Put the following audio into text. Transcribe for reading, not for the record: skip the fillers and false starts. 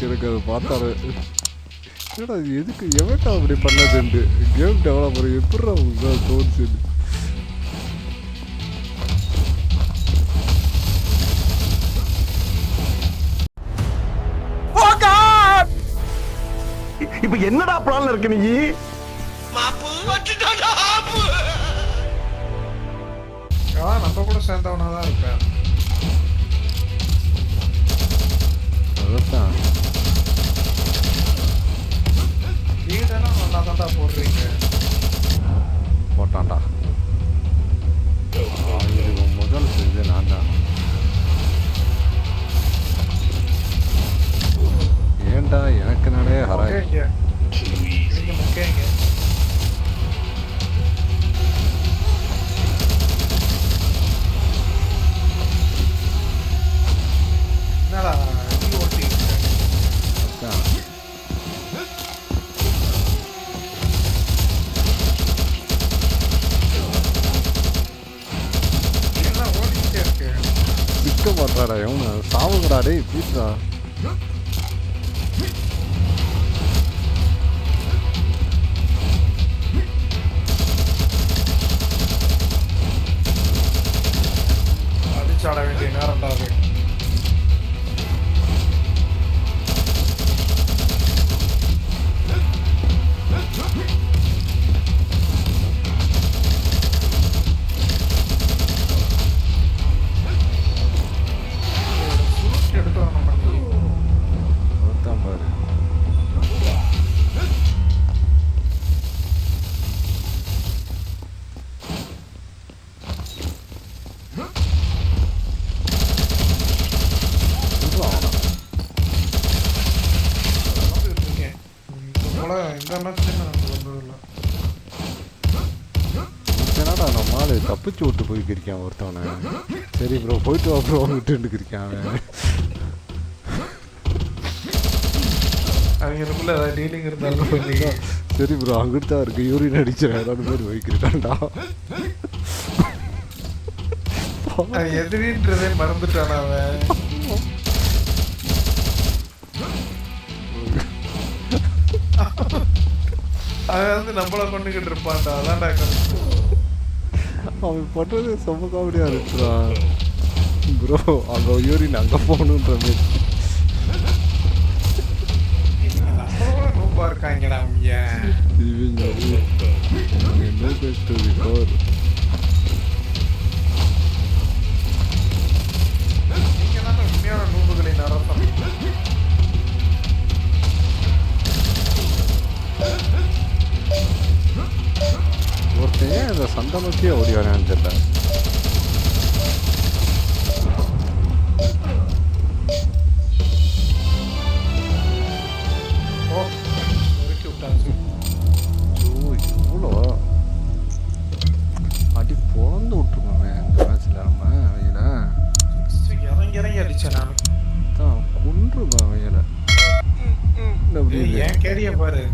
எனக்கு அதை பார்த்தாரு. என்னடா எதுக்கு எவன்டா அப்படி பண்ணதுண்டு கேம் டெவலப்பர் எப்படிடா உங்களுக்கு தோணுச்சு? இப்ப என்னடா பிளான்ல இருக்கு நீ? நம்ம கூட சேர்ந்தவனாதான் இருப்பேன். அதான் வீடெல்லாம் நல்லா தான்டா போடுறீங்க. போட்டான்டா. இதுக்கு முதல் செஞ்சு நான் தான். ஏன்டா எனக்கு நிறைய ஹராய் முக்கியங்க. என்னடா நீ ஓட்டி எல்லாம் ஓடிக்கிட்டே இருக்கு. சிக்க மாட்டாடா எவனு சாவுங்கடா டேய் ப்ளீஸ்டா. அடிச்சாட வேண்டிய நேரம்டா அது. எடுத்து வரணும் பண்ணி ஒருத்தான் பாரு. என்னடா நம்ம ஆளு தப்பிச்சு விட்டு போய்க்கிருக்கான் ஒருத்தவனை. சரி ப்ரோ போயிட்டு வா ப்ரோ விட்டுருக்கான் அவன். அவங்களுக்குள்ள ஏதாவது டீலிங் இருந்தாலும் பண்ணீங்க. சரி ப்ரோ அங்கிட்டு தான் இருக்கு யூரின் அடிச்சிட ஏதாவது பேர் போய்க்கிருக்கான்டா. அவன் எதிரின்றதே மறந்துட்டான் அவன். அவன் வந்து நம்மள கொண்டுகிட்டு இருப்பான்டா. அதான்டா அவன் பண்ணுறது செம்ம காமெடியா இருக்குறான் ப்ரோ. அங்கே யூரின் அங்கே போகணுன்ற மாதிரி நூப்பா இருக்காங்கடா அவங்க. என்ன பெஸ்ட் ரிகவர். நீங்க தானே உண்மையான நூபுகளின் அரசம். ஒருத்தன் ஏன் அந்த சண்டை நோக்கியே ஓடி வரான்னு தெரியல. இவ்வளோ அடி பொழந்து விட்டுருக்கோமே இந்த மேட்ச்சில் நம்ம அவங்கள. இறங்கி இறங்கி அடிச்சேன் நான். தான் கொன்றுருக்கோம் அவங்கள. ஏன் கேரிய பாரு.